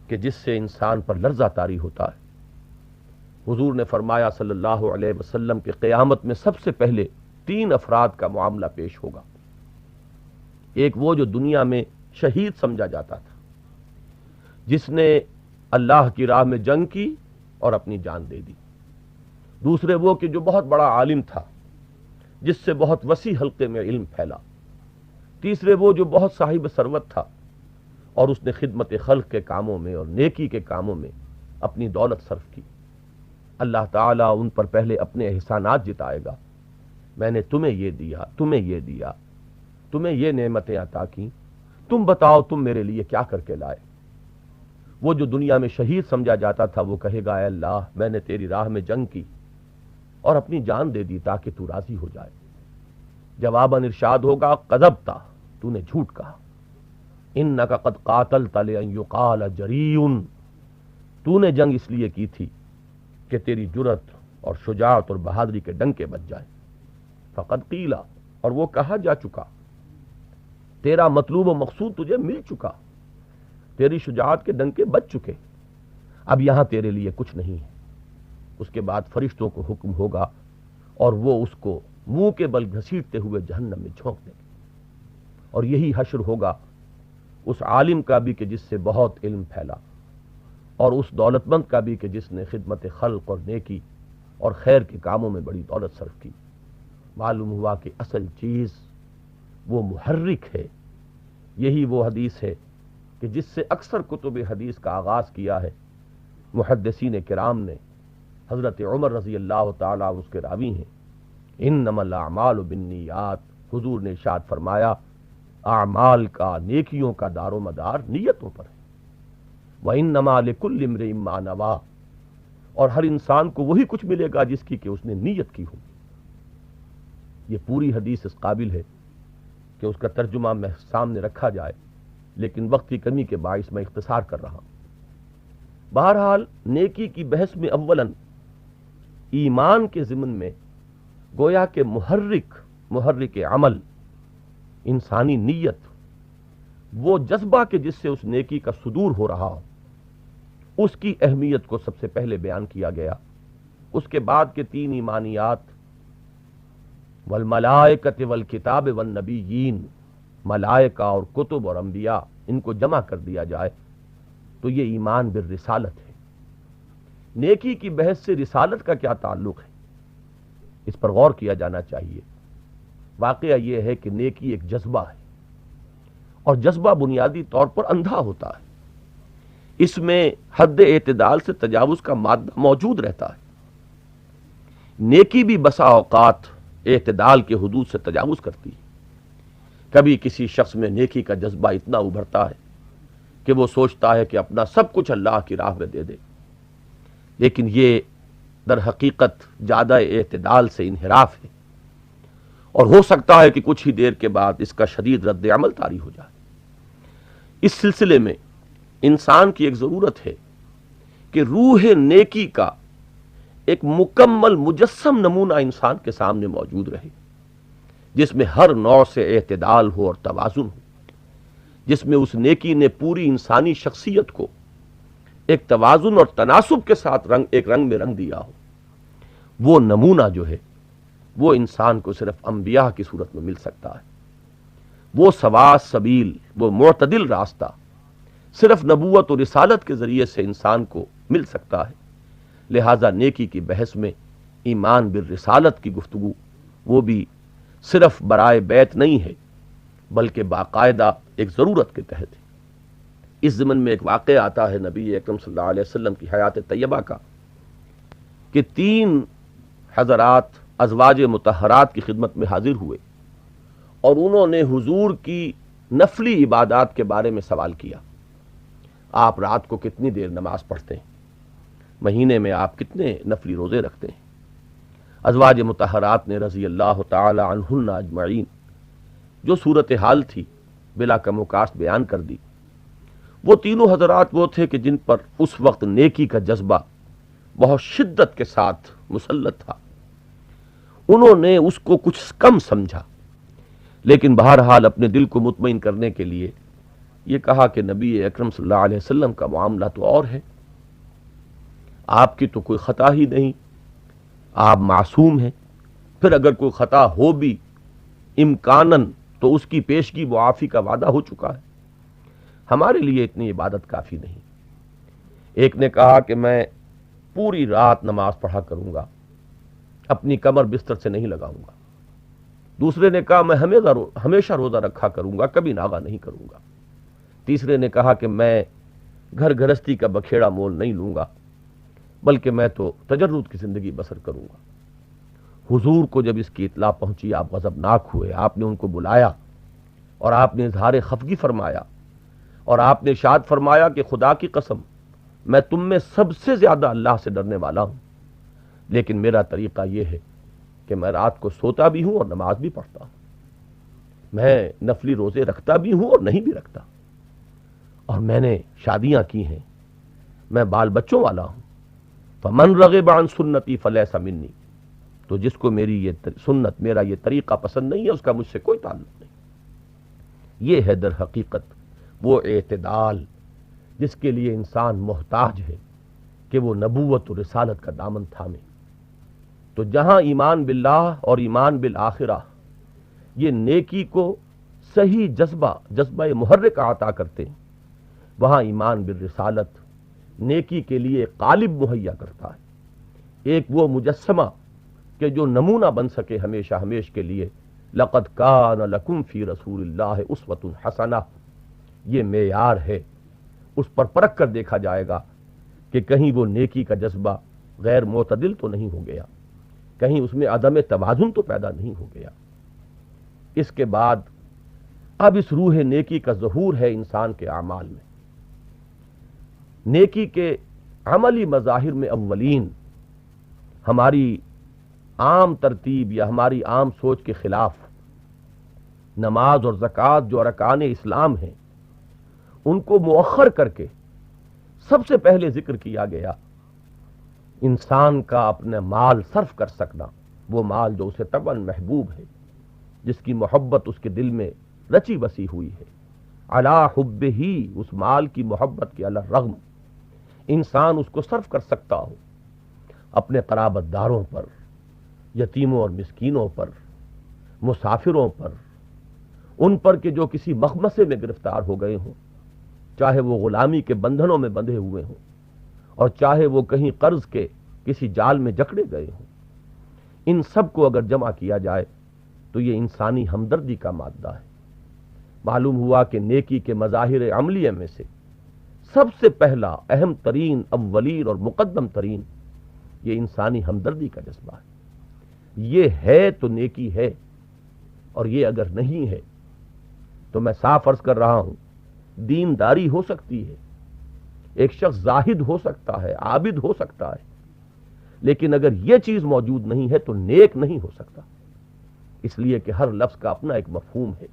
کہ جس سے انسان پر لرزہ طاری ہوتا ہے۔ حضور نے فرمایا صلی اللہ علیہ وسلم کہ قیامت میں سب سے پہلے 3 افراد کا معاملہ پیش ہوگا۔ ایک وہ جو دنیا میں شہید سمجھا جاتا تھا، جس نے اللہ کی راہ میں جنگ کی اور اپنی جان دے دی۔ دوسرے وہ کہ جو بہت بڑا عالم تھا، جس سے بہت وسیع حلقے میں علم پھیلا۔ تیسرے وہ جو بہت صاحب ثروت تھا اور اس نے خدمت خلق کے کاموں میں اور نیکی کے کاموں میں اپنی دولت صرف کی۔ اللہ تعالیٰ ان پر پہلے اپنے احسانات جتائے گا، میں نے تمہیں یہ دیا، تمہیں یہ دیا، تمہیں یہ نعمتیں عطا کی، تم بتاؤ تم میرے لیے کیا کر کے لائے۔ وہ جو دنیا میں شہید سمجھا جاتا تھا وہ کہے گا اے اللہ میں نے تیری راہ میں جنگ کی اور اپنی جان دے دی تاکہ تو راضی ہو جائے۔ جواباً ارشاد ہوگا کذبت، تو نے جھوٹ کہا، انک قد قاتلت لأن یقال جریء، تو نے جنگ اس لیے کی تھی کہ تیری جرت اور شجاعت اور بہادری کے ڈنکے بج جائیں۔ فقد قیل، اور وہ کہا جا چکا، تیرا مطلوب و مقصود تجھے مل چکا، تیری شجاعت کے ڈنکے بج چکے، اب یہاں تیرے لیے کچھ نہیں ہے۔ اس کے بعد فرشتوں کو حکم ہوگا اور وہ اس کو منہ کے بل گھسیٹتے ہوئے جہنم میں جھونک دیں گے، اور یہی حشر ہوگا اس عالم کا بھی کہ جس سے بہت علم پھیلا، اور اس دولت مند کا بھی کہ جس نے خدمت خلق اور نیکی اور خیر کے کاموں میں بڑی دولت صرف کی۔ معلوم ہوا کہ اصل چیز وہ محرک ہے۔ یہی وہ حدیث ہے کہ جس سے اکثر کتب حدیث کا آغاز کیا ہے محدثین کرام نے۔ حضرت عمر رضی اللہ تعالیٰ اس کے راوی ہیں، انما الاعمال بالنیات، حضور نے ارشاد فرمایا اعمال کا، نیکیوں کا دار و مدار نیتوں پر ہے۔ وانما لکل امرئ ما نویٰ، اور ہر انسان کو وہی کچھ ملے گا جس کی کہ اس نے نیت کی ہوگی۔ یہ پوری حدیث اس قابل ہے کہ اس کا ترجمہ میں سامنے رکھا جائے، لیکن وقت کی کمی کے باعث میں اختصار کر رہا ہوں۔ بہرحال نیکی کی بحث میں اولاً ایمان کے ضمن میں گویا کہ محرک عمل انسانی نیت، وہ جذبہ کہ جس سے اس نیکی کا صدور ہو رہا ہو، اس کی اہمیت کو سب سے پہلے بیان کیا گیا۔ اس کے بعد کے 3 ایمانیات، والملائکۃ والکتاب والنبیین، ملائکہ اور کتب اور انبیاء، ان کو جمع کر دیا جائے تو یہ ایمان بالرسالت ہے۔ نیکی کی بحث سے رسالت کا کیا تعلق ہے، اس پر غور کیا جانا چاہیے۔ واقعہ یہ ہے کہ نیکی ایک جذبہ ہے، اور جذبہ بنیادی طور پر اندھا ہوتا ہے۔ اس میں حد اعتدال سے تجاوز کا مادہ موجود رہتا ہے۔ نیکی بھی بسا اوقات اعتدال کے حدود سے تجاوز کرتی ہے۔ کبھی کسی شخص میں نیکی کا جذبہ اتنا ابھرتا ہے کہ وہ سوچتا ہے کہ اپنا سب کچھ اللہ کی راہ میں دے دے، لیکن یہ در حقیقت زیادہ اعتدال سے انحراف ہے، اور ہو سکتا ہے کہ کچھ ہی دیر کے بعد اس کا شدید رد عمل طاری ہو جائے۔ اس سلسلے میں انسان کی ایک ضرورت ہے کہ روح نیکی کا ایک مکمل مجسم نمونہ انسان کے سامنے موجود رہے، جس میں ہر نوع سے اعتدال ہو اور توازن ہو، جس میں اس نیکی نے پوری انسانی شخصیت کو ایک توازن اور تناسب کے ساتھ ایک رنگ میں رنگ دیا ہو۔ وہ نمونہ جو ہے وہ انسان کو صرف انبیاء کی صورت میں مل سکتا ہے۔ وہ سوا سبیل، وہ معتدل راستہ صرف نبوت و رسالت کے ذریعے سے انسان کو مل سکتا ہے۔ لہذا نیکی کی بحث میں ایمان بالرسالت کی گفتگو وہ بھی صرف برائے بیت نہیں ہے، بلکہ باقاعدہ ایک ضرورت کے تحت ہے۔ اس ضمن میں ایک واقعہ آتا ہے نبی اکرم صلی اللہ علیہ وسلم کی حیات طیبہ کا، کہ 3 حضرات ازواج مطہرات کی خدمت میں حاضر ہوئے، اور انہوں نے حضور کی نفلی عبادات کے بارے میں سوال کیا۔ آپ رات کو کتنی دیر نماز پڑھتے ہیں؟ مہینے میں آپ کتنے نفلی روزے رکھتے ہیں؟ ازواج مطہرات نے رضی اللہ تعالی عنہن اجمعین جو صورتحال تھی بلا کم و کاست بیان کر دی۔ وہ تینوں حضرات وہ تھے کہ جن پر اس وقت نیکی کا جذبہ بہت شدت کے ساتھ مسلط تھا۔ انہوں نے اس کو کچھ کم سمجھا، لیکن بہرحال اپنے دل کو مطمئن کرنے کے لیے یہ کہا کہ نبی اکرم صلی اللہ علیہ وسلم کا معاملہ تو اور ہے، آپ کی تو کوئی خطا ہی نہیں، آپ معصوم ہیں، پھر اگر کوئی خطا ہو بھی امکاناً تو اس کی پیشگی معافی کا وعدہ ہو چکا ہے، ہمارے لیے اتنی عبادت کافی نہیں۔ ایک نے کہا کہ میں پوری رات نماز پڑھا کروں گا، اپنی کمر بستر سے نہیں لگاؤں گا۔ دوسرے نے کہا میں ہمیشہ روزہ رکھا کروں گا، کبھی ناغہ نہیں کروں گا۔ تیسرے نے کہا کہ میں گھر گھرستی کا بکھیڑا مول نہیں لوں گا، بلکہ میں تو تجرد کی زندگی بسر کروں گا۔ حضور کو جب اس کی اطلاع پہنچی آپ غضبناک ہوئے، آپ نے ان کو بلایا اور آپ نے اظہار خفگی فرمایا، اور آپ نے ارشاد فرمایا کہ خدا کی قسم میں تم میں سب سے زیادہ اللہ سے ڈرنے والا ہوں، لیکن میرا طریقہ یہ ہے کہ میں رات کو سوتا بھی ہوں اور نماز بھی پڑھتا ہوں، میں نفلی روزے رکھتا بھی ہوں اور نہیں بھی رکھتا، اور میں نے شادیاں کی ہیں، میں بال بچوں والا ہوں۔ فمن رغب عن سنتی فلیس منی، تو جس کو میری یہ سنت، میرا یہ طریقہ پسند نہیں ہے، اس کا مجھ سے کوئی تعلق نہیں۔ یہ ہے در حقیقت وہ اعتدال جس کے لیے انسان محتاج ہے کہ وہ نبوت و رسالت کا دامن تھامے۔ تو جہاں ایمان باللہ اور ایمان بالآخرہ یہ نیکی کو صحیح جذبہ محرک عطا کرتے ہیں، وہاں ایمان بالرسالت نیکی کے لیے قالب مہیا کرتا ہے، ایک وہ مجسمہ کہ جو نمونہ بن سکے ہمیشہ ہمیش کے لیے۔ لقد کان لکم فی رسول اللہ اسوۃ حسنہ، یہ معیار ہے، اس پر پرکھ کر دیکھا جائے گا کہ کہیں وہ نیکی کا جذبہ غیر معتدل تو نہیں ہو گیا، کہیں اس میں عدم توازن تو پیدا نہیں ہو گیا۔ اس کے بعد اب اس روح نیکی کا ظہور ہے انسان کے اعمال میں۔ نیکی کے عملی مظاہر میں اولین ہماری عام ترتیب یا ہماری عام سوچ کے خلاف نماز اور زکوٰۃ جو ارکان اسلام ہیں ان کو مؤخر کر کے سب سے پہلے ذکر کیا گیا انسان کا اپنا مال صرف کر سکنا، وہ مال جو اسے طبعاً محبوب ہے، جس کی محبت اس کے دل میں رچی بسی ہوئی ہے، علی حب ہی، اس مال کی محبت کے علی الرغم انسان اس کو صرف کر سکتا ہو اپنے قرابت داروں پر، یتیموں اور مسکینوں پر، مسافروں پر، ان پر کہ جو کسی مخمصے میں گرفتار ہو گئے ہوں، چاہے وہ غلامی کے بندھنوں میں بندھے ہوئے ہوں اور چاہے وہ کہیں قرض کے کسی جال میں جکڑے گئے ہوں، ان سب کو اگر جمع کیا جائے تو یہ انسانی ہمدردی کا مادہ ہے۔ معلوم ہوا کہ نیکی کے مظاہر عملیہ میں سے سب سے پہلا، اہم ترین، اولین اور مقدم ترین یہ انسانی ہمدردی کا جذبہ ہے۔ یہ ہے تو نیکی ہے، اور یہ اگر نہیں ہے تو میں صاف عرض کر رہا ہوں دینداری ہو سکتی ہے، ایک شخص زاہد ہو سکتا ہے، عابد ہو سکتا ہے، لیکن اگر یہ چیز موجود نہیں ہے تو نیک نہیں ہو سکتا، اس لیے کہ ہر لفظ کا اپنا ایک مفہوم ہے،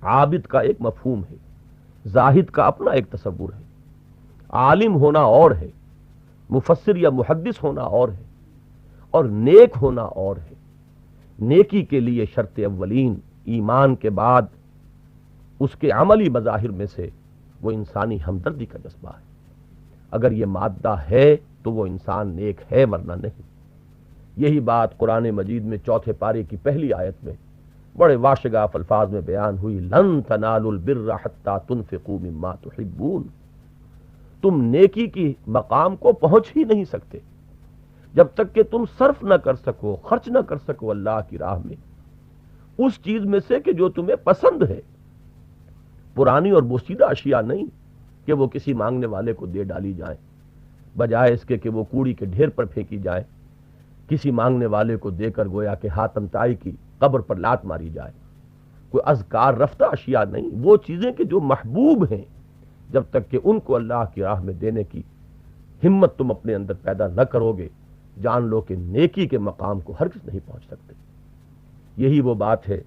عابد کا ایک مفہوم ہے، زاہد کا اپنا ایک تصور ہے، عالم ہونا اور ہے، مفسر یا محدث ہونا اور ہے، اور نیک ہونا اور ہے۔ نیکی کے لیے شرط اولین ایمان کے بعد اس کے عملی مظاہر میں سے وہ انسانی ہمدردی کا جذبہ ہے۔ اگر یہ مادہ ہے تو وہ انسان نیک ہے، ورنہ نہیں۔ یہی بات قرآن مجید میں چوتھے پارے کی پہلی آیت میں بڑے واشگاف الفاظ میں بیان ہوئی، لن تنالوا البر حتی تنفقوا مما تحبون، تم نیکی کی مقام کو پہنچ ہی نہیں سکتے جب تک کہ تم صرف نہ کر سکو، خرچ نہ کر سکو اللہ کی راہ میں اس چیز میں سے کہ جو تمہیں پسند ہے، پرانی اور بوسیدہ اشیاء نہیں کہ وہ کسی مانگنے والے کو دے ڈالی جائیں، بجائے اس کے کہ وہ کوڑی کے ڈھیر پر پھینکی جائیں، کسی مانگنے والے کو دے کر گویا کہ حاتم طائی کی قبر پر لات ماری جائے، کوئی اذکار رفتہ اشیاء نہیں، وہ چیزیں کہ جو محبوب ہیں جب تک کہ ان کو اللہ کی راہ میں دینے کی ہمت تم اپنے اندر پیدا نہ کرو گے، جان لو کہ نیکی کے مقام کو ہرگز نہیں پہنچ سکتے۔ یہی وہ بات ہے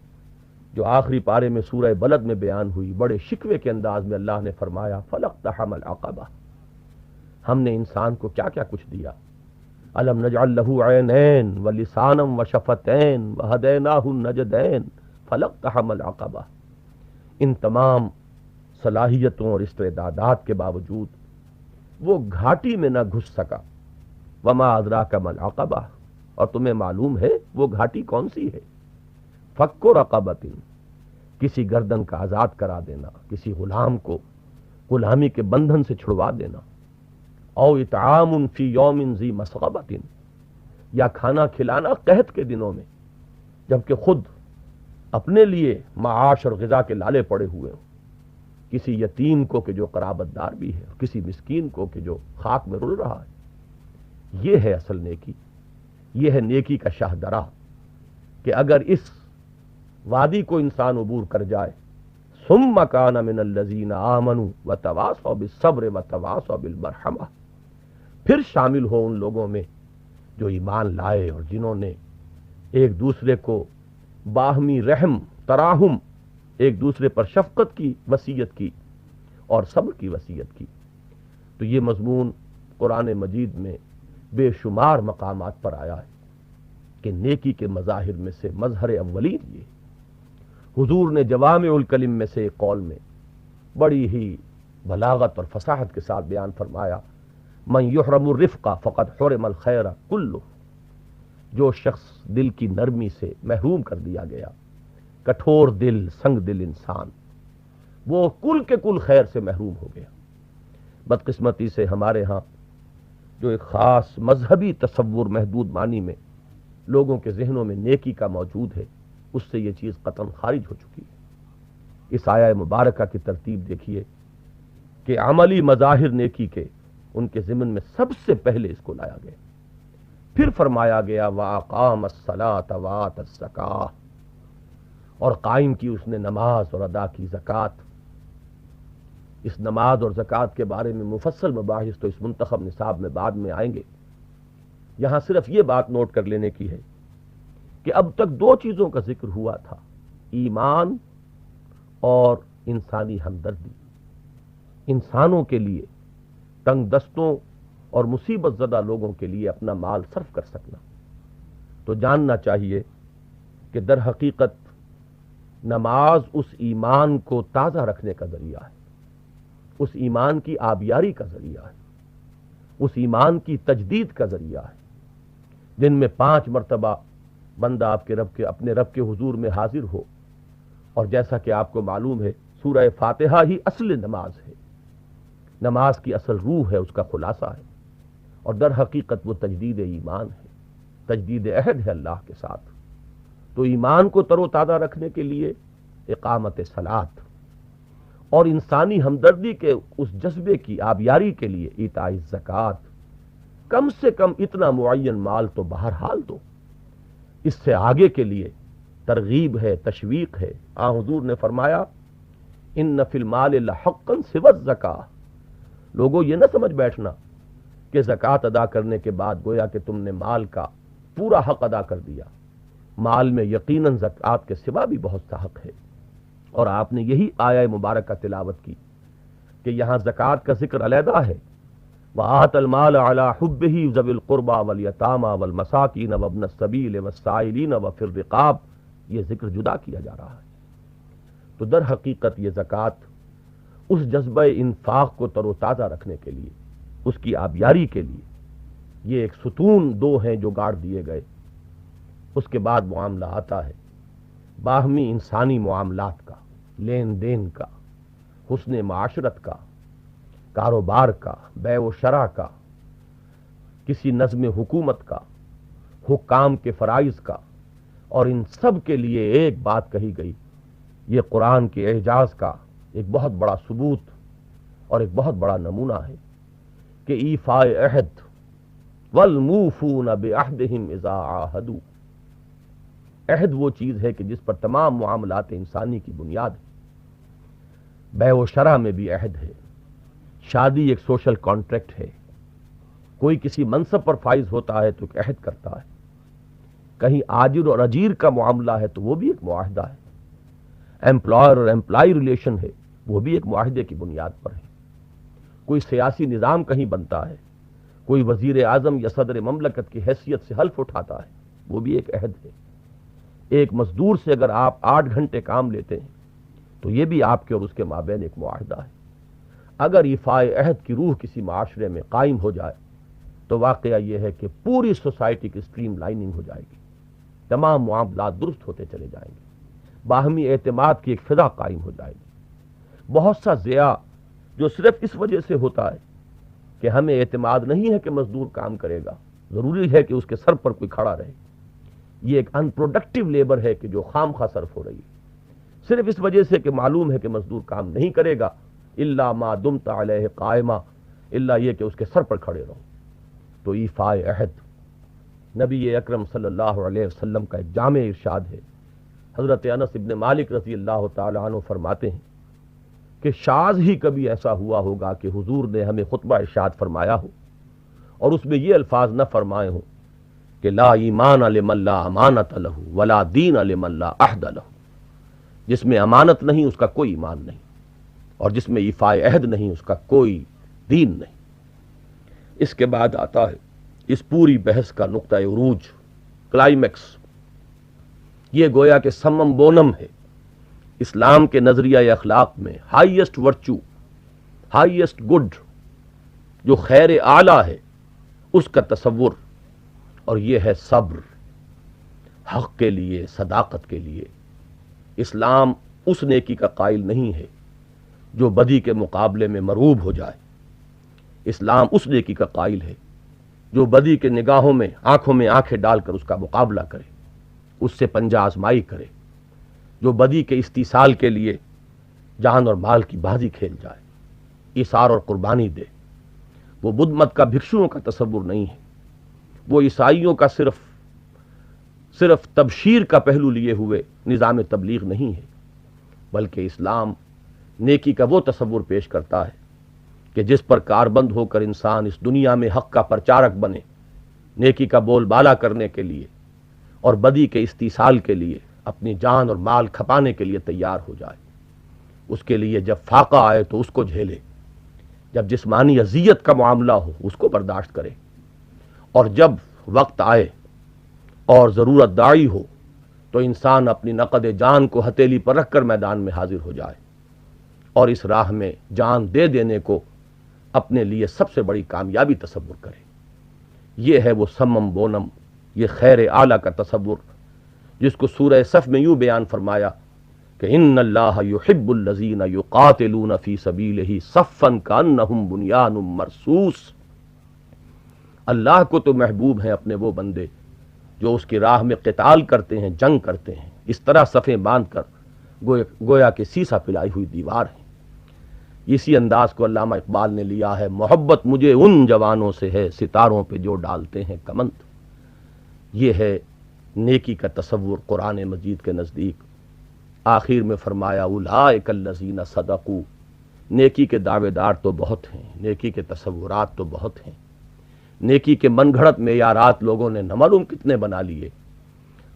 جو آخری پارے میں سورہ بلد میں بیان ہوئی، بڑے شکوے کے انداز میں اللہ نے فرمایا فَلَقْتَحَمَ الْعَقَبَةَ، ہم نے انسان کو کیا کیا کچھ دیا، أَلَمْ نَجْعَلْ لَهُ عَيْنَيْنِ وَلِسَانًا وَشَفَتَيْنِ وَهَدَيْنَاهُ النَّجْدَيْنِ فَلَقْتَحَمَ الْعَقَبَةَ، ان تمام صلاحیتوں اور استعدادات کے باوجود وہ گھاٹی میں نہ گھس سکا۔ وما ادراک ما العقبہ، اور تمہیں معلوم ہے وہ گھاٹی کون سی ہے؟ فک رقبۃ، کسی گردن کا آزاد کرا دینا، کسی غلام کو غلامی کے بندھن سے چھڑوا دینا، او اطعام فی یوم ذی مسغبۃ، یا کھانا کھلانا قحط کے دنوں میں جبکہ خود اپنے لیے معاش اور غذا کے لالے پڑے ہوئے ہوں، کسی یتیم کو کہ جو قرابت دار بھی ہے، کسی مسکین کو کہ جو خاک میں رل رہا ہے۔ یہ ہے اصل نیکی، یہ ہے نیکی کا شاہ درہ کہ اگر اس وادی کو انسان عبور کر جائے، ثم کان من الذین آمنوا وتواصوا بالصبر وتواصوا بالمرحمہ، پھر شامل ہو ان لوگوں میں جو ایمان لائے اور جنہوں نے ایک دوسرے کو باہمی رحم، تراحم، ایک دوسرے پر شفقت کی وصیت کی اور صبر کی وصیت کی۔ تو یہ مضمون قرآن مجید میں بے شمار مقامات پر آیا ہے کہ نیکی کے مظاہر میں سے مظہر اولین یہ۔ حضور نے جوامع الکلم میں سے ایک قول میں بڑی ہی بلاغت اور فصاحت کے ساتھ بیان فرمایا، من یحرم الرفق فقد حرم الخیر کلہ، جو شخص دل کی نرمی سے محروم کر دیا گیا، کٹھور دل سنگ دل انسان وہ کل کے کل خیر سے محروم ہو گیا۔ بدقسمتی سے ہمارے ہاں جو ایک خاص مذہبی تصور محدود معنی میں لوگوں کے ذہنوں میں نیکی کا موجود ہے، اس سے یہ چیز قطعاً خارج ہو چکی ہے۔ اس آیہ مبارکہ کی ترتیب دیکھیے کہ عملی مظاہر نیکی کے ان کے ضمن میں سب سے پہلے اس کو لایا گیا، پھر فرمایا گیا وَأَقَامَ الصَّلَاةَ وَآتَى الزَّكَاةَ، اور قائم کی اس نے نماز اور ادا کی زکوٰۃ۔ اس نماز اور زکوٰۃ کے بارے میں مفصل مباحث تو اس منتخب نصاب میں بعد میں آئیں گے، یہاں صرف یہ بات نوٹ کر لینے کی ہے کہ اب تک دو چیزوں کا ذکر ہوا تھا، ایمان اور انسانی ہمدردی، انسانوں کے لیے، تنگ دستوں اور مصیبت زدہ لوگوں کے لیے اپنا مال صرف کر سکنا۔ تو جاننا چاہیے کہ در حقیقت نماز اس ایمان کو تازہ رکھنے کا ذریعہ ہے، اس ایمان کی آبیاری کا ذریعہ ہے، اس ایمان کی تجدید کا ذریعہ ہے۔ دن میں 5 مرتبہ بندہ آپ کے اپنے رب کے حضور میں حاضر ہو، اور جیسا کہ آپ کو معلوم ہے سورہ فاتحہ ہی اصل نماز ہے، نماز کی اصل روح ہے، اس کا خلاصہ ہے، اور در حقیقت وہ تجدید ایمان ہے، تجدید عہد ہے اللہ کے ساتھ۔ تو ایمان کو تر و تازہ رکھنے کے لیے اقامت صلاۃ، اور انسانی ہمدردی کے اس جذبے کی آبیاری کے لیے ایتاء الزکوٰۃ، کم سے کم اتنا معین مال تو بہرحال دو۔ اس سے آگے کے لیے ترغیب ہے، تشویق ہے۔ حضور نے فرمایا ان فی المال لحقا سوى الزکاۃ، لوگوں یہ نہ سمجھ بیٹھنا کہ زکوٰۃ ادا کرنے کے بعد گویا کہ تم نے مال کا پورا حق ادا کر دیا، مال میں یقیناً زکوٰۃ کے سوا بھی بہت سا حق ہے۔ اور آپ نے یہی آیہ مبارکہ تلاوت کی کہ یہاں زکوٰۃ کا ذکر علیحدہ ہے، وَآتَ الْمَالَ عَلَى حُبِّهِ ذَوِي الْقُرْبَى وَالْيَتَامَى وَالْمَسَاكِينَ وَابْنَ السَّبِيلِ وَالسَّائِلِينَ وَفِي الرِّقَابِ، یہ ذکر جدا کیا جا رہا ہے۔ تو در حقیقت یہ زکوٰۃ اس جذبہ انفاق کو تر و تازہ رکھنے کے لیے، اس کی آبیاری کے لیے، یہ ایک ستون دو ہیں جو گاڑ دیے گئے۔ اس کے بعد معاملہ آتا ہے باہمی انسانی معاملات کا، لین دین کا، حسن معاشرت کا، کاروبار کا، بیع و شرع کا، کسی نظم حکومت کا، حکام کے فرائض کا، اور ان سب کے لیے ایک بات کہی گئی، یہ قرآن کے اعجاز کا ایک بہت بڑا ثبوت اور ایک بہت بڑا نمونہ ہے کہ ایفاء عہد والموفون بعہدہم اذا عاہدوا، عہد وہ چیز ہے کہ جس پر تمام معاملات انسانی کی بنیاد ہے۔ بیع و شرع میں بھی عہد ہے، شادی ایک سوشل کانٹریکٹ ہے، کوئی کسی منصب پر فائز ہوتا ہے تو ایک عہد کرتا ہے، کہیں آجر اور اجیر کا معاملہ ہے تو وہ بھی ایک معاہدہ ہے، ایمپلائر اور ایمپلائی ریلیشن ہے، وہ بھی ایک معاہدے کی بنیاد پر ہے، کوئی سیاسی نظام کہیں بنتا ہے، کوئی وزیر اعظم یا صدر مملکت کی حیثیت سے حلف اٹھاتا ہے، وہ بھی ایک عہد ہے۔ ایک مزدور سے اگر آپ 8 گھنٹے کام لیتے ہیں تو یہ بھی آپ کے اور اس کے مابین ایک معاہدہ ہے۔ اگر ایفاء عہد کی روح کسی معاشرے میں قائم ہو جائے تو واقعہ یہ ہے کہ پوری سوسائٹی کی سٹریم لائننگ ہو جائے گی، تمام معاملات درست ہوتے چلے جائیں گے، باہمی اعتماد کی ایک فضا قائم ہو جائے گی۔ بہت سا ضیاع جو صرف اس وجہ سے ہوتا ہے کہ ہمیں اعتماد نہیں ہے کہ مزدور کام کرے گا، ضروری ہے کہ اس کے سر پر کوئی کھڑا رہے، یہ ایک ان پروڈکٹیو لیبر ہے کہ جو خام خواہ صرف ہو رہی ہے، صرف اس وجہ سے کہ معلوم ہے کہ مزدور کام نہیں کرے گا، الا ما دمت علیہ قائما، الا یہ کہ اس کے سر پر کھڑے رہو۔ تو ایفاء عہد نبی اکرم صلی اللہ علیہ وسلم کا ایک جامع ارشاد ہے۔ حضرت انس ابن مالک رضی اللہ تعالی عنہ فرماتے ہیں کہ شاذ ہی کبھی ایسا ہوا ہوگا کہ حضور نے ہمیں خطبہ ارشاد فرمایا ہو اور اس میں یہ الفاظ نہ فرمائے ہوں کہ لا ایمان لمن لا امانت لہ ولا دین لمن لا عہد لہ، جس میں امانت نہیں اس کا کوئی ایمان نہیں، اور جس میں ایفاء عہد نہیں اس کا کوئی دین نہیں۔ اس کے بعد آتا ہے اس پوری بحث کا نقطہ عروج، کلائمیکس، یہ گویا کہ سمم بونم ہے اسلام کے نظریہ اخلاق میں، ہائیسٹ ورچو، ہائیسٹ گڈ، جو خیر اعلیٰ ہے اس کا تصور، اور یہ ہے صبر، حق کے لیے، صداقت کے لیے، اسلام اس نیکی کا قائل نہیں ہے جو بدی کے مقابلے میں مرعوب ہو جائے. اسلام اس نیکی کا قائل ہے جو بدی کے نگاہوں میں آنکھوں میں آنکھیں ڈال کر اس کا مقابلہ کرے، اس سے پنجہ آزمائی کرے، جو بدی کے استیصال کے لیے جان اور مال کی بازی کھیل جائے، ایثار اور قربانی دے. وہ بدھ مت کا بھکشوؤں کا تصور نہیں ہے، وہ عیسائیوں کا صرف تبشیر کا پہلو لیے ہوئے نظام تبلیغ نہیں ہے، بلکہ اسلام نیکی کا وہ تصور پیش کرتا ہے کہ جس پر کاربند ہو کر انسان اس دنیا میں حق کا پرچارک بنے، نیکی کا بول بالا کرنے کے لیے اور بدی کے استیصال کے لیے اپنی جان اور مال کھپانے کے لیے تیار ہو جائے. اس کے لیے جب فاقہ آئے تو اس کو جھیلے، جب جسمانی اذیت کا معاملہ ہو اس کو برداشت کرے، اور جب وقت آئے اور ضرورت داعی ہو تو انسان اپنی نقد جان کو ہتھیلی پر رکھ کر میدان میں حاضر ہو جائے اور اس راہ میں جان دے دینے کو اپنے لیے سب سے بڑی کامیابی تصور کرے. یہ ہے وہ سمم بونم، یہ خیر اعلیٰ کا تصور جس کو سورہ صف میں یوں بیان فرمایا کہ ان اللہ یحب الذین یقاتلون فی سبیلہ صفا کانہم بنیان مرصوص. اللہ کو تو محبوب ہیں اپنے وہ بندے جو اس کی راہ میں قتال کرتے ہیں، جنگ کرتے ہیں، اس طرح صفیں باندھ کر گویا کہ سیسا پلائی ہوئی دیوار ہے. اسی انداز کو علامہ اقبال نے لیا ہے، محبت مجھے ان جوانوں سے ہے ستاروں پہ جو ڈالتے ہیں کمند. یہ ہے نیکی کا تصور قرآن مجید کے نزدیک. آخر میں فرمایا اولئک الذین صدقوا، نیکی کے دعوے دار تو بہت ہیں، نیکی کے تصورات تو بہت ہیں، نیکی کے من گھڑت معیارات لوگوں نے نہ معلوم کتنے بنا لیے.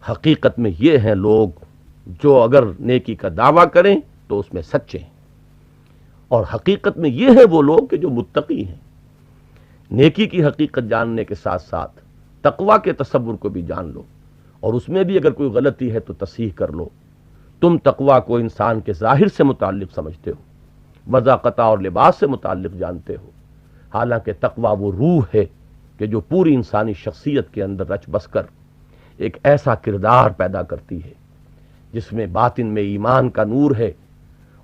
حقیقت میں یہ ہیں لوگ جو اگر نیکی کا دعویٰ کریں تو اس میں سچے ہیں، اور حقیقت میں یہ ہے وہ لوگ کہ جو متقی ہیں. نیکی کی حقیقت جاننے کے ساتھ ساتھ تقویٰ کے تصور کو بھی جان لو، اور اس میں بھی اگر کوئی غلطی ہے تو تصحیح کر لو. تم تقویٰ کو انسان کے ظاہر سے متعلق سمجھتے ہو، وضاقتہ اور لباس سے متعلق جانتے ہو، حالانکہ تقویٰ وہ روح ہے کہ جو پوری انسانی شخصیت کے اندر رچ بس کر ایک ایسا کردار پیدا کرتی ہے جس میں باطن میں ایمان کا نور ہے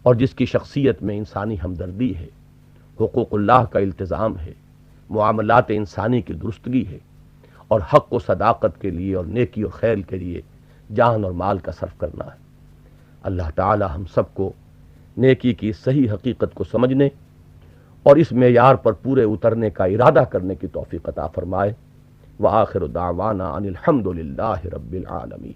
اور جس کی شخصیت میں انسانی ہمدردی ہے، حقوق اللہ کا التزام ہے، معاملات انسانی کی درستگی ہے، اور حق و صداقت کے لیے اور نیکی و خیر کے لیے جان اور مال کا صرف کرنا ہے. اللہ تعالی ہم سب کو نیکی کی صحیح حقیقت کو سمجھنے اور اس معیار پر پورے اترنے کا ارادہ کرنے کی توفیق عطا فرمائے. وآخر دعوانا ان الحمد للہ رب العالمین.